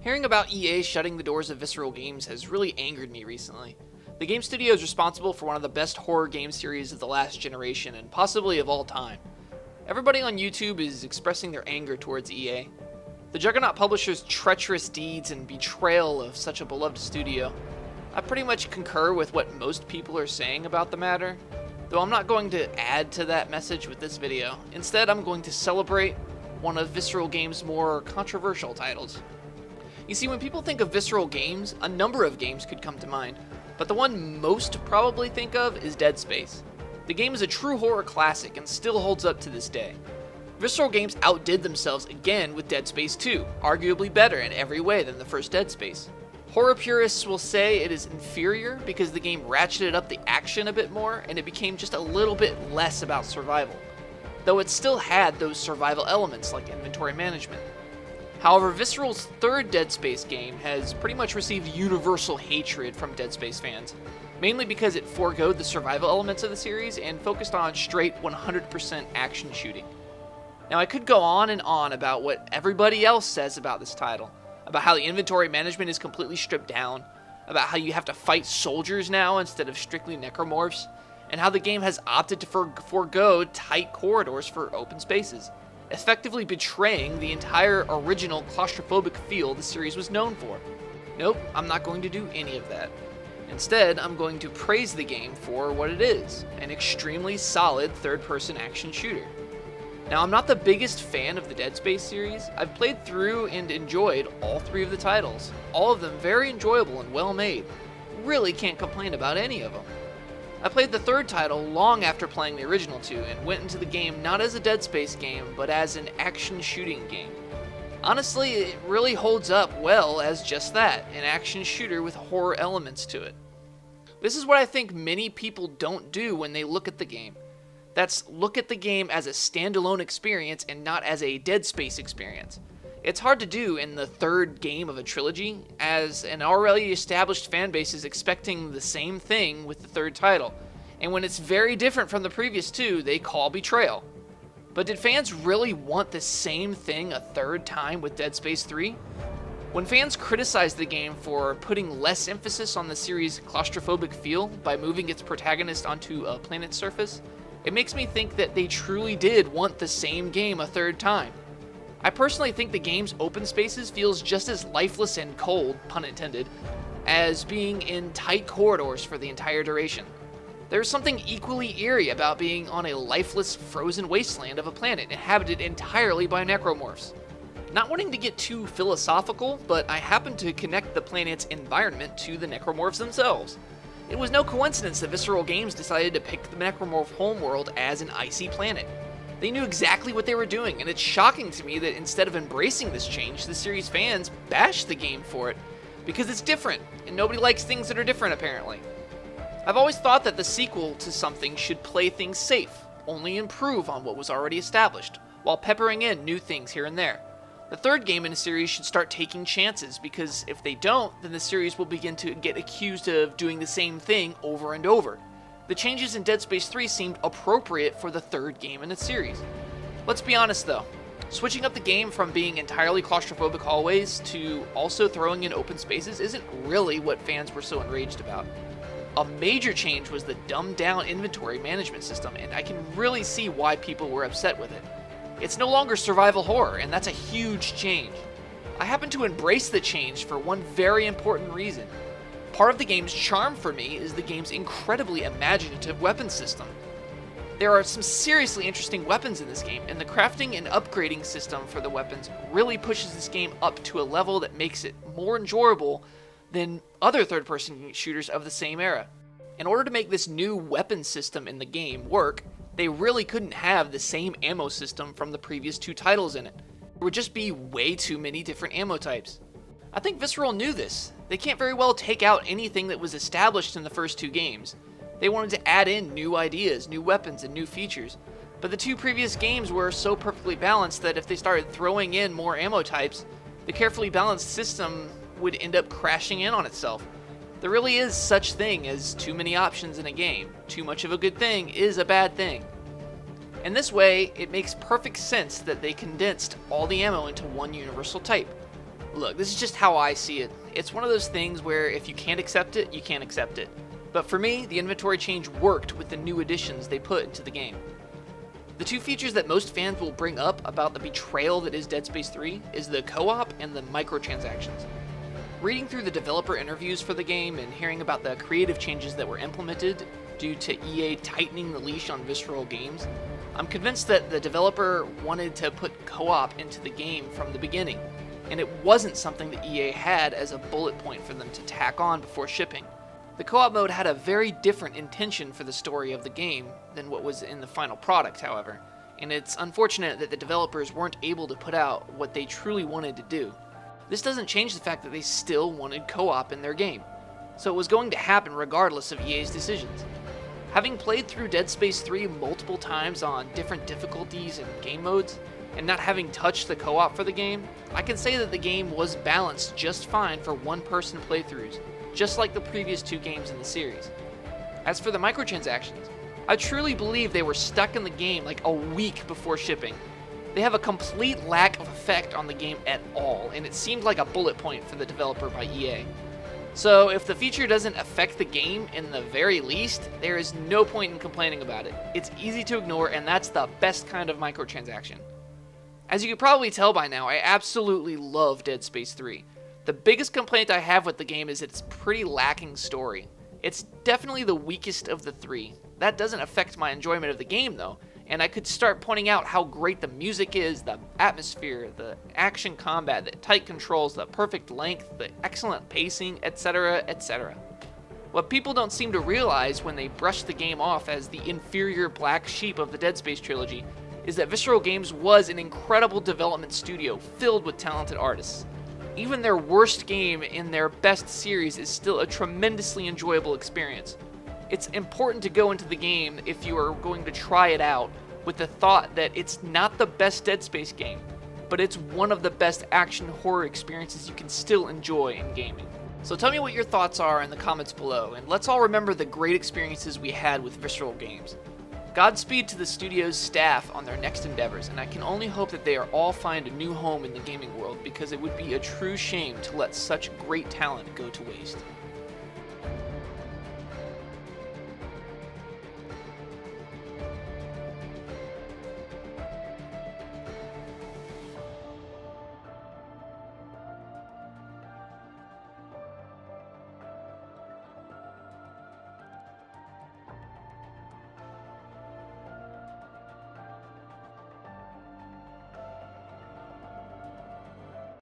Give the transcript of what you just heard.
Hearing about EA shutting the doors of Visceral Games has really angered me recently. The game studio is responsible for one of the best horror game series of the last generation and possibly of all time. Everybody on YouTube is expressing their anger towards EA. The Juggernaut publisher's treacherous deeds and betrayal of such a beloved studio. I pretty much concur with what most people are saying about the matter, though I'm not going to add to that message with this video. Instead, I'm going to celebrate one of Visceral Games' more controversial titles. You see, when people think of Visceral Games, a number of games could come to mind, but the one most probably think of is Dead Space. The game is a true horror classic and still holds up to this day. Visceral Games outdid themselves again with Dead Space 2, arguably better in every way than the first Dead Space. Horror purists will say it is inferior because the game ratcheted up the action a bit more and it became just a little bit less about survival, though it still had those survival elements like inventory management. However, Visceral's third Dead Space game has pretty much received universal hatred from Dead Space fans, mainly because it foregoed the survival elements of the series and focused on straight 100% action shooting. Now, I could go on and on about what everybody else says about this title, about how the inventory management is completely stripped down, about how you have to fight soldiers now instead of strictly necromorphs, and how the game has opted to forego tight corridors for open spaces, effectively betraying the entire original claustrophobic feel the series was known for. Nope, I'm not going to do any of that. Instead, I'm going to praise the game for what it is, an extremely solid third-person action shooter. Now, I'm not the biggest fan of the Dead Space series. I've played through and enjoyed all three of the titles, all of them very enjoyable and well made. Really can't complain about any of them. I played the third title long after playing the original two and went into the game not as a Dead Space game, but as an action shooting game. Honestly, it really holds up well as just that, an action shooter with horror elements to it. This is what I think many people don't do when they look at the game. That's look at the game as a standalone experience and not as a Dead Space experience. It's hard to do in the third game of a trilogy, as an already established fanbase is expecting the same thing with the third title, and when it's very different from the previous two, they call betrayal. But did fans really want the same thing a third time with Dead Space 3? When fans criticize the game for putting less emphasis on the series' claustrophobic feel by moving its protagonist onto a planet's surface, it makes me think that they truly did want the same game a third time. I personally think the game's open spaces feels just as lifeless and cold, pun intended, as being in tight corridors for the entire duration. There's something equally eerie about being on a lifeless, frozen wasteland of a planet inhabited entirely by necromorphs. Not wanting to get too philosophical, but I happen to connect the planet's environment to the necromorphs themselves. It was no coincidence that Visceral Games decided to pick the necromorph homeworld as an icy planet. They knew exactly what they were doing, and it's shocking to me that instead of embracing this change, the series fans bash the game for it, because it's different, and nobody likes things that are different apparently. I've always thought that the sequel to something should play things safe, only improve on what was already established, while peppering in new things here and there. The third game in a series should start taking chances, because if they don't, then the series will begin to get accused of doing the same thing over and over. The changes in Dead Space 3 seemed appropriate for the third game in the series. Let's be honest though, switching up the game from being entirely claustrophobic hallways to also throwing in open spaces isn't really what fans were so enraged about. A major change was the dumbed down inventory management system, and I can really see why people were upset with it. It's no longer survival horror, and that's a huge change. I happen to embrace the change for one very important reason. Part of the game's charm for me is the game's incredibly imaginative weapon system. There are some seriously interesting weapons in this game, and the crafting and upgrading system for the weapons really pushes this game up to a level that makes it more enjoyable than other third-person shooters of the same era. In order to make this new weapon system in the game work, they really couldn't have the same ammo system from the previous two titles in it. There would just be way too many different ammo types. I think Visceral knew this. They can't very well take out anything that was established in the first two games. They wanted to add in new ideas, new weapons, and new features. But the two previous games were so perfectly balanced that if they started throwing in more ammo types, the carefully balanced system would end up crashing in on itself. There really is such thing as too many options in a game. Too much of a good thing is a bad thing. In this way, it makes perfect sense that they condensed all the ammo into one universal type. Look, this is just how I see it. It's one of those things where if you can't accept it, you can't accept it. But for me, the inventory change worked with the new additions they put into the game. The two features that most fans will bring up about the betrayal that is Dead Space 3 is the co-op and the microtransactions. Reading through the developer interviews for the game and hearing about the creative changes that were implemented due to EA tightening the leash on Visceral Games, I'm convinced that the developer wanted to put co-op into the game from the beginning, and it wasn't something that EA had as a bullet point for them to tack on before shipping. The co-op mode had a very different intention for the story of the game than what was in the final product, however, and it's unfortunate that the developers weren't able to put out what they truly wanted to do. This doesn't change the fact that they still wanted co-op in their game, so it was going to happen regardless of EA's decisions. Having played through Dead Space 3 multiple times on different difficulties and game modes, and not having touched the co-op for the game, I can say that the game was balanced just fine for one-person playthroughs, just like the previous two games in the series. As for the microtransactions, I truly believe they were stuck in the game like a week before shipping. They have a complete lack of effect on the game at all, and it seemed like a bullet point for the developer by EA. So if the feature doesn't affect the game in the very least, there is no point in complaining about it. It's easy to ignore, and that's the best kind of microtransaction. As you can probably tell by now, I absolutely love Dead Space 3. The biggest complaint I have with the game is its pretty lacking story. It's definitely the weakest of the three. That doesn't affect my enjoyment of the game though, and I could start pointing out how great the music is, the atmosphere, the action combat, the tight controls, the perfect length, the excellent pacing, etc., etc. What people don't seem to realize when they brush the game off as the inferior black sheep of the Dead Space trilogy is that Visceral Games was an incredible development studio filled with talented artists. Even their worst game in their best series is still a tremendously enjoyable experience. It's important to go into the game if you are going to try it out with the thought that it's not the best Dead Space game, but it's one of the best action horror experiences you can still enjoy in gaming. So tell me what your thoughts are in the comments below, and let's all remember the great experiences we had with Visceral Games. Godspeed to the studio's staff on their next endeavors, and I can only hope that they are all find a new home in the gaming world, because it would be a true shame to let such great talent go to waste.